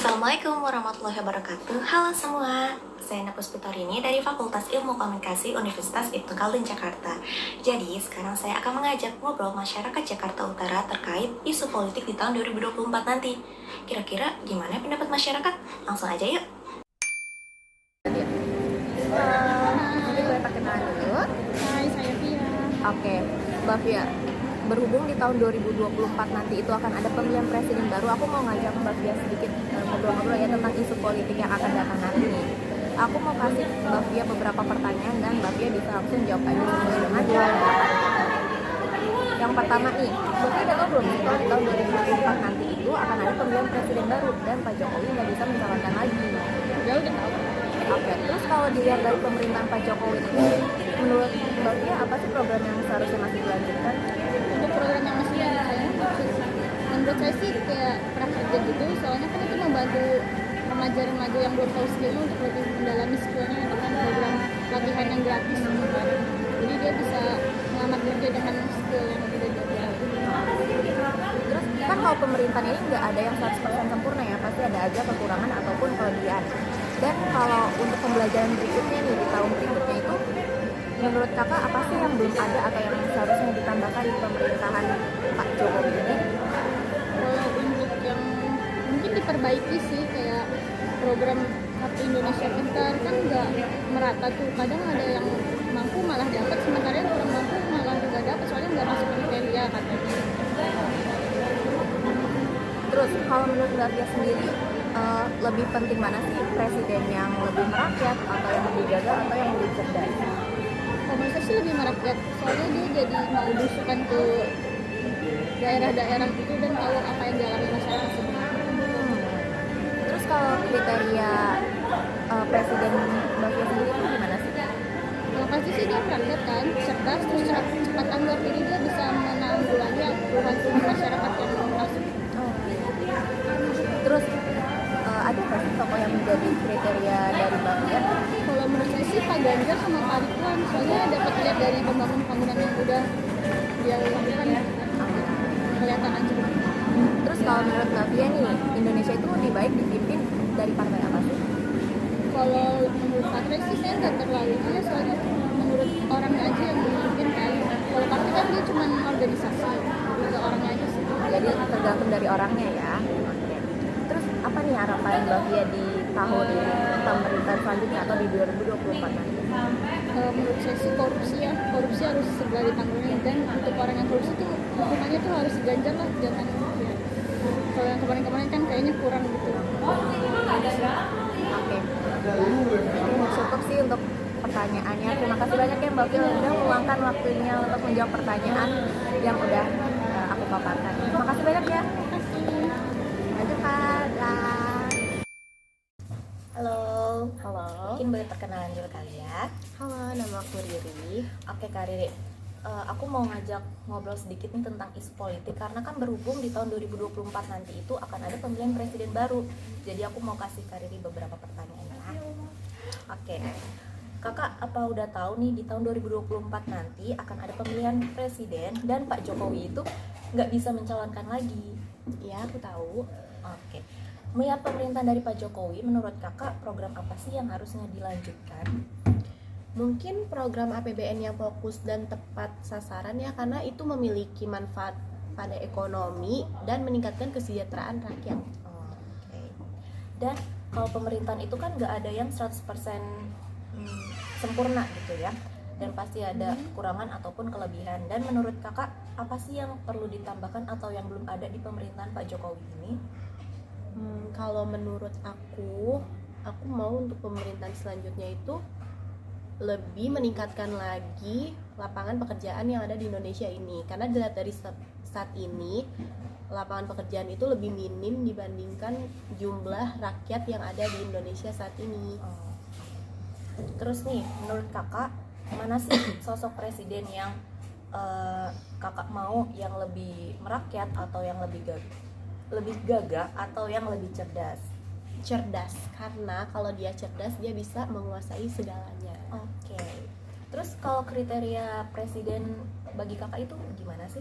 Assalamualaikum warahmatullahi wabarakatuh. Halo semua, saya Napus Putorini dari Fakultas Ilmu Komunikasi Universitas Ibnu Khaldun Jakarta. Jadi sekarang saya akan mengajak ngobrol masyarakat Jakarta Utara terkait isu politik di tahun 2024 nanti. Kira-kira gimana pendapat masyarakat? Langsung aja yuk. Mungkin gue perkenalan dulu. Hai, saya Via. Oke, Mbak Via. Berhubung di tahun 2024 nanti itu akan ada pemilihan presiden baru, aku mau ngajak Mbak Via sedikit ngobrol-ngobrol ya tentang isu politik yang akan datang nanti. Aku mau kasih Mbak Via beberapa pertanyaan dan Mbak Via bisa langsung jawab aja sesuai dengan jawaban. Yang pertama nih, Mbak Via udah tahu belum sih kalau di tahun 2024 nanti itu akan ada pemilihan presiden baru dan Pak Jokowi nggak bisa mencalonkan lagi. Ya udah tahu. Oke, terus kalau dilihat dari pemerintahan Pak Jokowi ini, menurut Mbak Via apa sih program yang seharusnya masih dilanjutkan? Untuk program yang masih ada saya, menurut saya sih kayak prakerja gitu. Soalnya kan itu membantu remaja-remaja yang belum tahu skillnya untuk lebih mendalami skillnya dengan program latihan yang gratis gitu kan. Jadi dia bisa melamar kerja dengan skill yang udah dia pelajari. Terus kan kalau pemerintahan ini nggak ada yang 100% sempurna ya, pasti ada aja kekurangan ataupun kelebihan. Dan kalau untuk pembelajaran berikutnya nih di tahun berikutnya itu, menurut kakak apa sih yang belum ada atau yang seharusnya ditambahkan di pemerintahan Pak Jokowi ini? Kalau untuk yang mungkin diperbaiki sih kayak program Kartu Indonesia Pintar kan nggak merata tuh. Kadang ada yang mampu malah dapat, sementara yang kurang mampu malah nggak dapat soalnya nggak masuk kriteria katanya. Terus kalau menurut Mbak Fia sendiri, lebih penting mana sih presiden yang lebih merakyat atau yang lebih gagah atau yang lebih cerdas? Komunitas sih lebih merakyat, soalnya dia jadi mau belusukan ke daerah-daerah gitu dan tahu apa yang dialami masyarakat sebenarnya. Terus kalau kriteria presiden Mbak Fia sendiri itu gimana sih? Yang pasti sih dia merakyat kan, cerdas, terus cepat tanggap, jadi dia bisa menanggulangi keluhan masyarakat yang masuk. Terus ada nggak sih tokoh yang menjadi kriteria dari Mbak Fia? Kalau menurut saya sih Pak Ganjar sama Pak Ridwan, soalnya dapat lihat dari pembangunan yang udah dia lakukan ya, kelihatan aja. Terus kalau menurut Mbak Fia nih, Indonesia itu lebih baik dipimpin dari partai apa sih? Kalau menurut partai sih saya nggak terlalu ya, soalnya menurut orangnya aja yang memimpin kan. Kalau partai kan dia cuma organisasi, ke orangnya aja sih. Jadi tergantung dari orangnya ya. Oke. Terus apa nih harapan Mbak Fia di tahun pemerintahan selanjutnya atau di 2024 nanti? Menurut saya sih korupsi harus segera ditanggulangi, dan untuk orang yang korupsi tuh hukumannya tuh harus diganjar lah, jangan ya. Kalau yang kemarin-kemarin kan kayaknya kurang gitu. Oke. Cukup sih untuk pertanyaannya. Terima kasih banyak ya Mbak Fia udah meluangkan waktunya untuk menjawab pertanyaan yang udah aku paparkan. Terima kasih banyak ya. Lanjut Kak. Halo. Halo. Mungkin boleh perkenalan dulu kali ya. Halo, nama aku Riri. Oke Kak Riri, aku mau ngajak ngobrol sedikit nih tentang isu politik karena kan berhubung di tahun 2024 nanti itu akan ada pemilihan presiden baru. Jadi aku mau kasih Kak Riri beberapa pertanyaan ya. Oke, Kakak apa udah tahu nih di tahun 2024 nanti akan ada pemilihan presiden dan Pak Jokowi itu nggak bisa mencalonkan lagi. Ya, aku tahu. Oke, melihat pemerintahan dari Pak Jokowi, menurut Kakak program apa sih yang harusnya dilanjutkan? Mungkin program APBN yang fokus dan tepat sasaran ya, karena itu memiliki manfaat pada ekonomi dan meningkatkan kesejahteraan rakyat. Oke. Dan kalau pemerintahan itu kan nggak ada yang 100% sempurna gitu ya, dan pasti ada kekurangan ataupun kelebihan. Dan menurut kakak apa sih yang perlu ditambahkan atau yang belum ada di pemerintahan Pak Jokowi ini? Kalau menurut aku mau untuk pemerintahan selanjutnya itu lebih meningkatkan lagi lapangan pekerjaan yang ada di Indonesia ini, karena dilihat dari saat ini lapangan pekerjaan itu lebih minim dibandingkan jumlah rakyat yang ada di Indonesia saat ini. Terus nih, menurut kakak mana sih sosok presiden yang kakak mau, yang lebih merakyat atau yang lebih gagah atau yang lebih cerdas? Cerdas, karena kalau dia cerdas dia bisa menguasai segalanya. Oke. Terus kalau kriteria presiden bagi kakak itu gimana sih?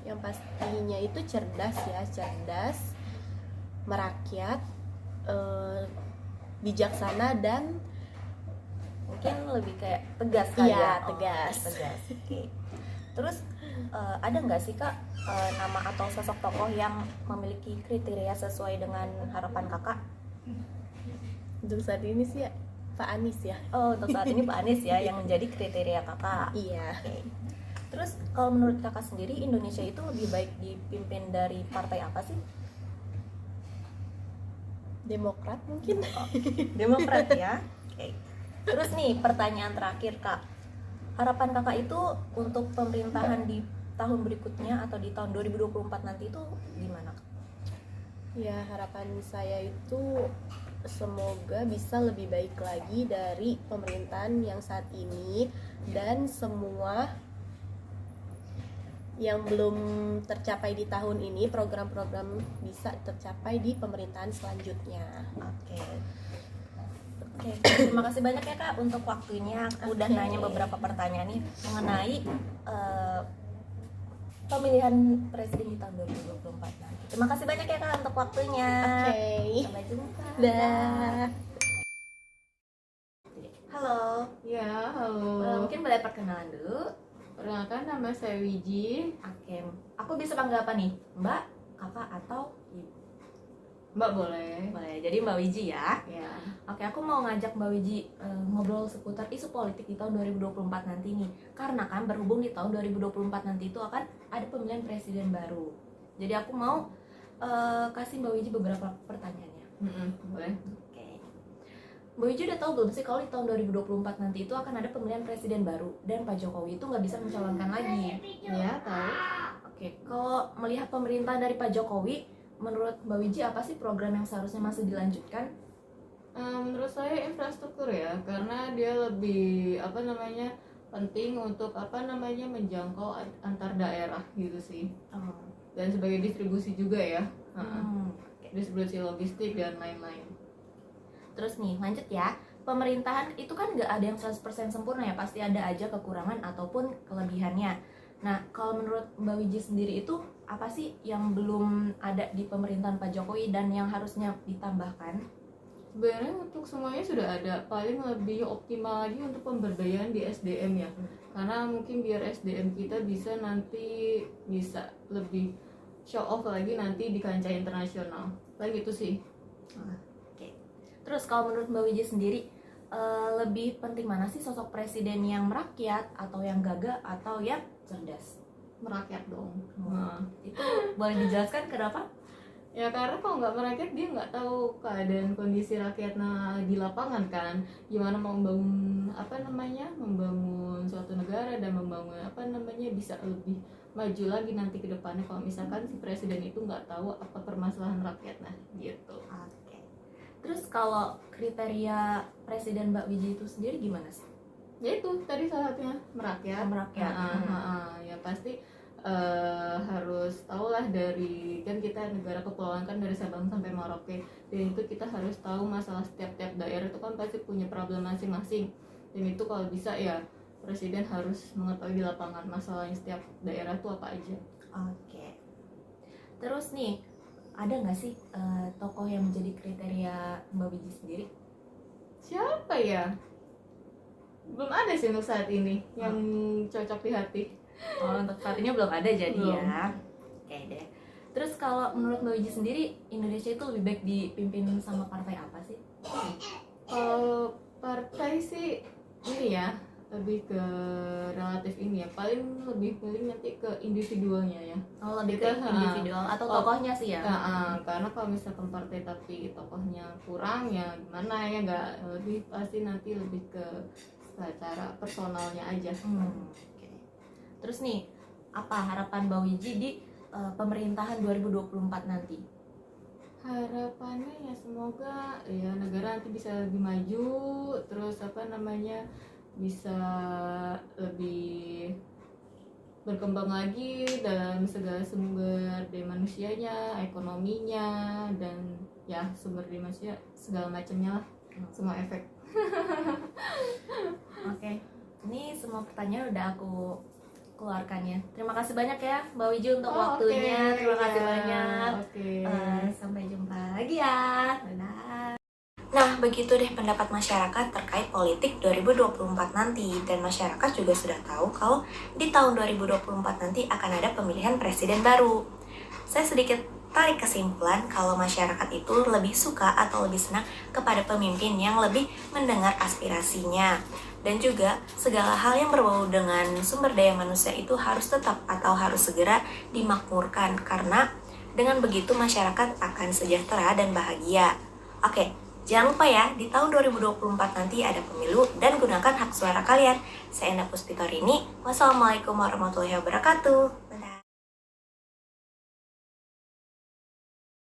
Yang pastinya itu cerdas ya, cerdas, merakyat, bijaksana dan Mungkin lebih kayak tegas kali Iya, ya. tegas. Tegas. Oke. Terus ada nggak sih Kak nama atau sosok tokoh yang memiliki kriteria sesuai dengan harapan Kakak? untuk saat ini sih ya, Pak Anies ya. Oh, untuk saat ini Pak Anies ya yang menjadi kriteria Kakak. Iya. Oke. Terus kalau menurut Kakak sendiri Indonesia itu lebih baik dipimpin dari partai apa sih? Demokrat mungkin. Demokrat ya. Oke. Terus nih pertanyaan terakhir Kak. Harapan Kakak itu untuk pemerintahan di tahun berikutnya atau di tahun 2024 nanti itu gimana Kak? Ya, harapan saya itu semoga bisa lebih baik lagi dari pemerintahan yang saat ini, dan semua yang belum tercapai di tahun ini, program-program bisa tercapai di pemerintahan selanjutnya. Oke. Oke, terima kasih banyak ya Kak untuk waktunya. Aku udah Oke. nanya beberapa pertanyaan nih mengenai pemilihan presiden di tahun 2024 nanti. Terima kasih banyak ya Kak untuk waktunya. Oke. Sampai jumpa. Dah. Halo. Ya, halo. Mungkin boleh perkenalan dulu. Perkenalkan, nama saya Wiji. Oke. Aku bisa panggil apa nih? Mbak, Kakak atau Ibu? Mbak boleh? Boleh. Jadi Mbak Wiji ya. Ya. Oke, aku mau ngajak Mbak Wiji ngobrol seputar isu politik di tahun 2024 nanti nih. Karena kan berhubung di tahun 2024 nanti itu akan ada pemilihan presiden baru. Jadi aku mau kasih Mbak Wiji beberapa pertanyaannya. Boleh. Oke. Mbak Wiji udah tahu belum sih kalau di tahun 2024 nanti itu akan ada pemilihan presiden baru dan Pak Jokowi itu nggak bisa mencalonkan lagi. Ya, tahu. Oke, kalau melihat pemerintahan dari Pak Jokowi, menurut Mbak Wiji apa sih program yang seharusnya masih dilanjutkan? Menurut saya infrastruktur ya, karena dia lebih penting untuk menjangkau antar daerah gitu sih. Dan sebagai distribusi juga ya. Oke. Distribusi logistik dan lain-lain. Terus nih, lanjut ya. Pemerintahan itu kan nggak ada yang 100% sempurna ya, pasti ada aja kekurangan ataupun kelebihannya. Nah, kalau menurut Mbak Wiji sendiri itu apa sih yang belum ada di pemerintahan Pak Jokowi dan yang harusnya ditambahkan? Sebenarnya untuk semuanya sudah ada, paling lebih optimal lagi untuk pemberdayaan di SDM ya, karena mungkin biar SDM kita bisa lebih show off lagi nanti di kancah internasional, paling gitu sih. Oke. Terus kalau menurut Mbak Wiji sendiri lebih penting mana sih sosok presiden yang merakyat atau yang gagah atau yang cerdas? Merakyat dong. Itu boleh dijelaskan kenapa? Ya karena kalau nggak merakyat dia nggak tahu keadaan kondisi rakyatnya di lapangan kan, gimana mau membangun suatu negara dan membangun bisa lebih maju lagi nanti ke depannya kalau misalkan si presiden itu nggak tahu apa permasalahan rakyatnya gitu. Oke. Terus kalau kriteria presiden Mbak Wiji itu sendiri gimana sih? Ya itu tadi salah satunya merakyat. Merakyat. Ya pasti harus tahulah, dari kan kita negara kepulauan kan, dari Sabang sampai Merauke, dan itu kita harus tahu masalah setiap daerah itu kan pasti punya problem masing-masing, dan itu kalau bisa ya presiden harus mengetahui di lapangan masalahnya setiap daerah itu apa aja. Oke. Terus nih, ada nggak sih tokoh yang menjadi kriteria Mbak Wiji sendiri? Siapa ya? Belum ada sih untuk saat ini yang cocok di hati. Oh, untuk saat ini belum ada jadi Belum. ya. Oke deh. Terus kalau menurut Mbak Wiji sendiri, Indonesia itu lebih baik dipimpin sama partai apa sih? Kalau partai sih ini ya, lebih ke relatif ini ya, paling lebih pilih nanti ke individualnya ya. Oh, lebih ke Kita, individual atau tokohnya sih ya? Karena kalau misalkan partai tapi tokohnya kurang ya gimana ya, nggak, lebih pasti nanti lebih ke secara personalnya aja. Oke. Terus nih, apa harapan Mbak Wiji di pemerintahan 2024 nanti? Harapannya ya semoga ya negara nanti bisa lebih maju, terus bisa lebih berkembang lagi dalam segala sumber daya manusianya, ekonominya, dan ya sumber daya manusia segala macamnya lah, semua efek. Oke. Ini semua pertanyaan udah aku keluarkannya. Terima kasih banyak ya Mbak Wiji untuk waktunya. Terima kasih banyak. Oke. Sampai jumpa lagi ya. Dadah. Nah, begitu deh pendapat masyarakat terkait politik 2024 nanti. Dan masyarakat juga sudah tahu kalau di tahun 2024 nanti akan ada pemilihan presiden baru. Saya sedikit tarik kesimpulan kalau masyarakat itu lebih suka atau lebih senang kepada pemimpin yang lebih mendengar aspirasinya. Dan juga segala hal yang berbau dengan sumber daya manusia itu harus tetap atau harus segera dimakmurkan. Karena dengan begitu masyarakat akan sejahtera dan bahagia. Oke, jangan lupa ya, di tahun 2024 nanti ada pemilu dan gunakan hak suara kalian. Saya Enda Puspitorini. Wassalamualaikum warahmatullahi wabarakatuh.